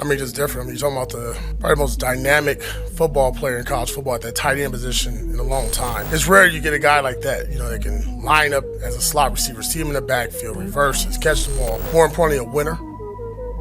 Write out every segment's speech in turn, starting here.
I mean, just different. I mean, you're talking about the probably most dynamic football player in college football at that tight end position in a long time. It's rare you get a guy like that, that can line up as a slot receiver, see him in the backfield, reverses, catch the ball. More importantly, a winner.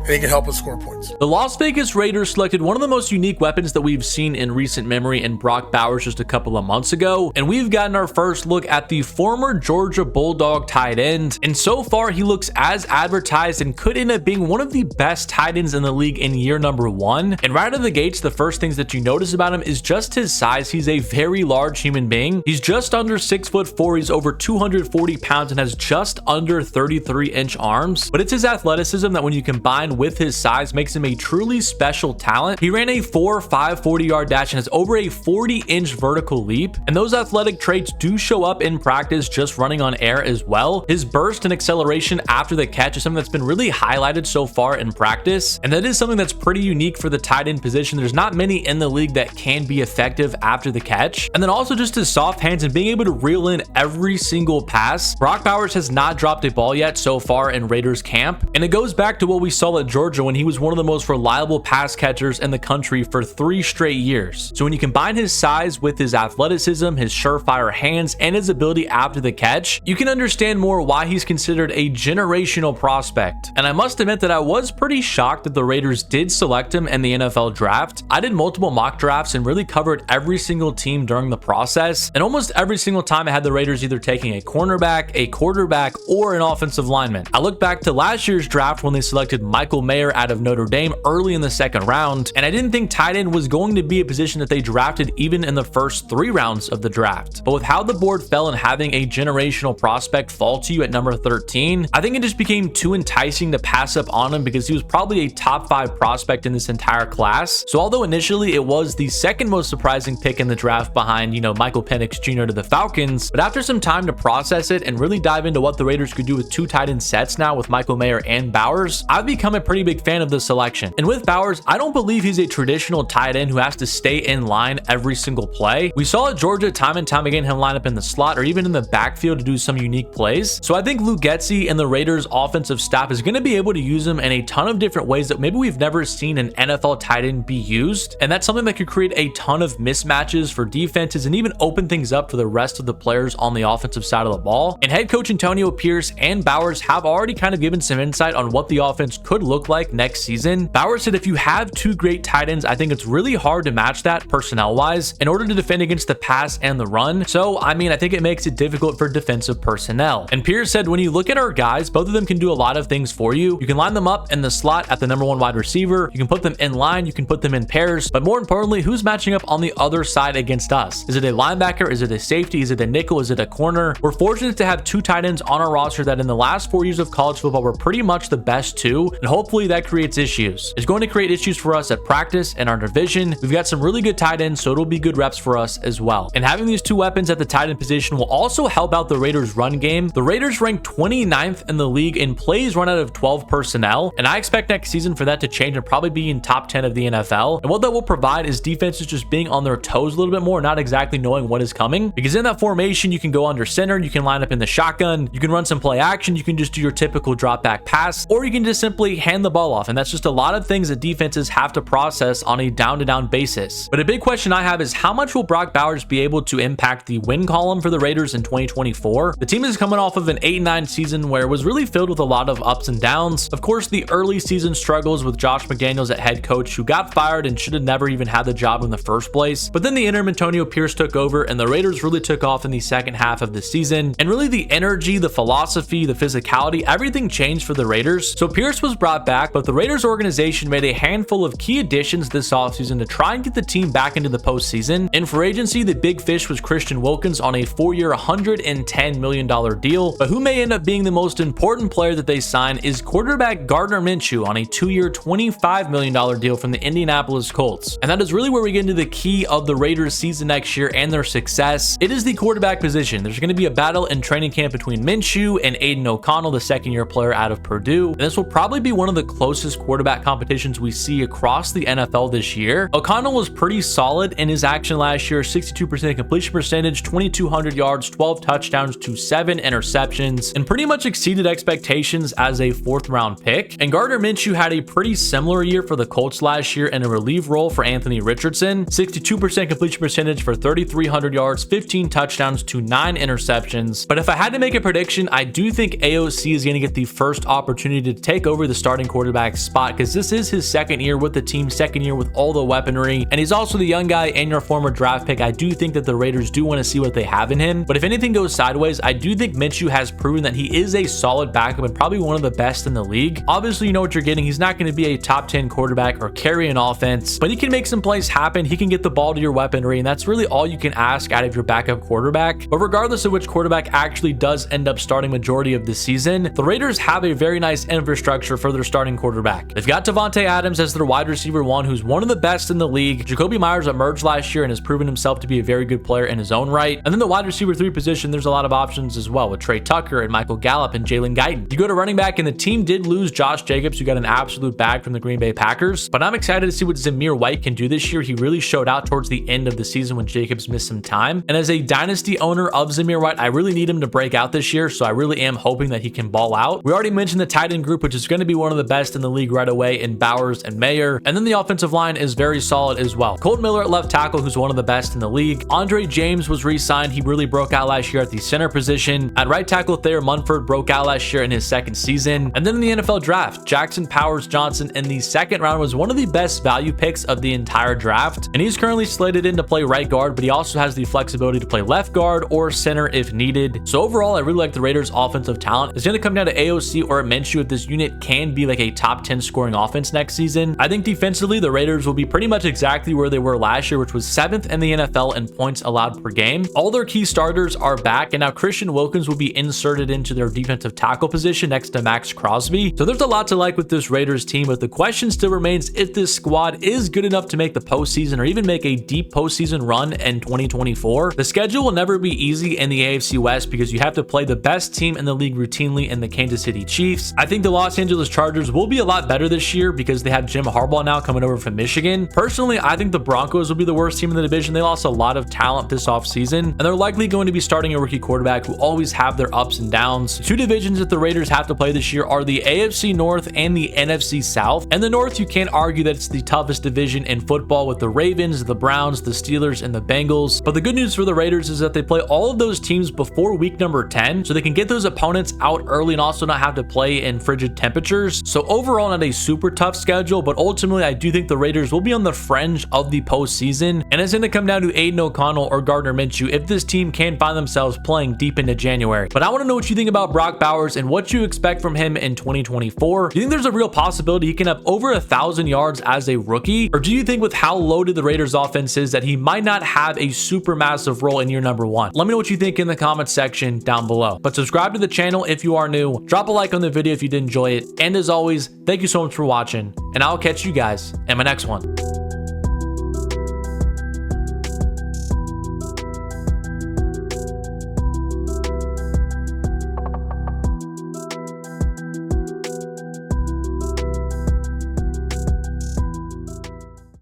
And he can help us score points. The Las Vegas Raiders selected one of the most unique weapons that we've seen in recent memory in Brock Bowers just a couple of months ago, and we've gotten our first look at the former Georgia Bulldog tight end, and so far he looks as advertised and could end up being one of the best tight ends in the league in year number 1. And right out of the gates, the first things that you notice about him is just his size. He's a very large human being. He's just under 6'4", he's over 240 pounds and has just under 33-inch arms, but it's his athleticism that when you combine with his size makes him a truly special talent. He ran a 4.5 40-yard dash and has over a 40-inch vertical leap, and those athletic traits do show up in practice just running on air as well. His burst and acceleration after the catch is something that's been really highlighted so far in practice, and that is something that's pretty unique for the tight end position. There's not many in the league that can be effective after the catch. And then also just his soft hands and being able to reel in every single pass. Brock Bowers has not dropped a ball yet so far in Raiders camp, and it goes back to what we saw at Georgia when he was one of the most reliable pass catchers in the country for 3 straight years. So when you combine his size with his athleticism, his surefire hands, and his ability after the catch, you can understand more why he's considered a generational prospect. And I must admit that I was pretty shocked that the Raiders did select him in the NFL draft. I did multiple mock drafts and really covered every single team during the process, and almost every single time I had the Raiders either taking a cornerback, a quarterback, or an offensive lineman. I look back to last year's draft when they selected Michael Mayer out of Notre Dame early in the 2nd round, and I didn't think tight end was going to be a position that they drafted even in the first 3 rounds of the draft. But with how the board fell and having a generational prospect fall to you at number 13, I think it just became too enticing to pass up on him because he was probably a top 5 prospect in this entire class. So although initially it was the 2nd most surprising pick in the draft behind, Michael Penix Jr. to the Falcons, but after some time to process it and really dive into what the Raiders could do with 2 tight end sets now with Michael Mayer and Bowers, I've become a pretty big fan of the selection. And with Bowers, I don't believe he's a traditional tight end who has to stay in line every single play. We saw at Georgia time and time again him line up in the slot or even in the backfield to do some unique plays. So I think Luke Getsy and the Raiders offensive staff is going to be able to use him in a ton of different ways that maybe we've never seen an NFL tight end be used. And that's something that could create a ton of mismatches for defenses and even open things up for the rest of the players on the offensive side of the ball. And head coach Antonio Pierce and Bowers have already kind of given some insight on what the offense could look like next season. Bowers said if you have 2 great tight ends, I think it's really hard to match that personnel wise in order to defend against the pass and the run. So I think it makes it difficult for defensive personnel. And Pierce said when you look at our guys, both of them can do a lot of things for you. You can line them up in the slot at the number 1 wide receiver, you can put them in line, you can put them in pairs, but more importantly, who's matching up on the other side against us? Is it a linebacker? Is it a safety? Is it a nickel? Is it a corner? We're fortunate to have 2 tight ends on our roster that in the last 4 years of college football were pretty much the best 2, and hopefully that creates issues. It's going to create issues for us at practice and our division. We've got some really good tight ends, so it'll be good reps for us as well. And having these 2 weapons at the tight end position will also help out the Raiders run game. The Raiders rank 29th in the league in plays run out of 12 personnel, and I expect next season for that to change and probably be in top 10 of the NFL. And what that will provide is defenses just being on their toes a little bit more, not exactly knowing what is coming, because in that formation you can go under center, you can line up in the shotgun, you can run some play action, you can just do your typical drop back pass, or you can just simply hand the ball off. And that's just a lot of things that defenses have to process on a down-to-down basis. But a big question I have is how much will Brock Bowers be able to impact the win column for the Raiders in 2024? The team is coming off of an 8-9 season where it was really filled with a lot of ups and downs. Of course, the early season struggles with Josh McDaniels at head coach, who got fired and should have never even had the job in the first place. But then the interim Antonio Pierce took over and the Raiders really took off in the second half of the season. And really the energy, the philosophy, the physicality, everything changed for the Raiders. So Pierce was brought back, but the Raiders organization made a handful of key additions this offseason to try and get the team back into the postseason. In free agency, the big fish was Christian Wilkins on a 4-year, $110 million deal. But who may end up being the most important player that they sign is quarterback Gardner Minshew on a 2-year, $25 million deal from the Indianapolis Colts. And that is really where we get into the key of the Raiders season next year and their success. It is the quarterback position. There's going to be a battle in training camp between Minshew and Aiden O'Connell, the second-year player out of Purdue. And this will probably be one one of the closest quarterback competitions we see across the NFL this year. O'Connell was pretty solid in his action last year, 62% completion percentage, 2,200 yards, 12 touchdowns to 7 interceptions, and pretty much exceeded expectations as a 4th round pick. And Gardner Minshew had a pretty similar year for the Colts last year in a relief role for Anthony Richardson, 62% completion percentage for 3,300 yards, 15 touchdowns to 9 interceptions. But if I had to make a prediction, I do think AOC is going to get the first opportunity to take over the starting quarterback spot, because this is his 2nd year with the team, 2nd year with all the weaponry, and he's also the young guy and your former draft pick. I do think that the Raiders do want to see what they have in him, but if anything goes sideways, I do think Minshew has proven that he is a solid backup and probably one of the best in the league. Obviously, you know what you're getting. He's not going to be a top 10 quarterback or carry an offense, but he can make some plays happen. He can get the ball to your weaponry, and that's really all you can ask out of your backup quarterback. But regardless of which quarterback actually does end up starting majority of the season, the Raiders have a very nice infrastructure for their starting quarterback. They've got Devontae Adams as their wide receiver 1, who's one of the best in the league. Jacoby Myers emerged last year and has proven himself to be a very good player in his own right. And then the wide receiver 3 position, there's a lot of options as well with Trey Tucker and Michael Gallup and Jalen Guyton. You go to running back, and the team did lose Josh Jacobs, who got an absolute bag from the Green Bay Packers, but I'm excited to see what Zamir White can do this year. He really showed out towards the end of the season when Jacobs missed some time. And as a dynasty owner of Zamir White, I really need him to break out this year, so I really am hoping that he can ball out. We already mentioned the tight end group, which is going to be one of the best in the league right away in Bowers and Mayer. And then the offensive line is very solid as well. Colton Miller at left tackle, who's one of the best in the league. Andre James was re-signed. He really broke out last year at the center position. At right tackle, Thayer Munford broke out last year in his 2nd season. And then in the NFL draft, Jackson Powers Johnson in the 2nd round was one of the best value picks of the entire draft. And he's currently slated in to play right guard, but he also has the flexibility to play left guard or center if needed. So overall, I really like the Raiders' offensive talent. It's going to come down to AOC or Minshew if this unit can be like a top 10 scoring offense next season. I think defensively, the Raiders will be pretty much exactly where they were last year, which was 7th in the NFL in points allowed per game. All their key starters are back, and now Christian Wilkins will be inserted into their defensive tackle position next to Max Crosby. So there's a lot to like with this Raiders team, but the question still remains if this squad is good enough to make the postseason or even make a deep postseason run in 2024. The schedule will never be easy in the AFC West because you have to play the best team in the league routinely in the Kansas City Chiefs. I think the Los Angeles Chargers will be a lot better this year because they have Jim Harbaugh now coming over from Michigan. Personally, I think the Broncos will be the worst team in the division. They lost a lot of talent this offseason, and they're likely going to be starting a rookie quarterback who always have their ups and downs. The 2 divisions that the Raiders have to play this year are the AFC North and the NFC South. And the North, you can't argue that it's the toughest division in football with the Ravens, the Browns, the Steelers, and the Bengals. But the good news for the Raiders is that they play all of those teams before week number 10, so they can get those opponents out early and also not have to play in frigid temperatures. So overall, not a super tough schedule, but ultimately I do think the Raiders will be on the fringe of the postseason, and it's going to come down to Aiden O'Connell or Gardner Minshew if this team can find themselves playing deep into January. But I want to know what you think about Brock Bowers and what you expect from him in 2024. Do you think there's a real possibility he can have over 1,000 yards as a rookie, or do you think with how loaded the Raiders offense is that he might not have a super massive role in year number 1? Let me know what you think in the comments section down below. But subscribe to the channel if you are new, drop a like on the video if you did enjoy it, and as always, thank you so much for watching, and I'll catch you guys in my next one.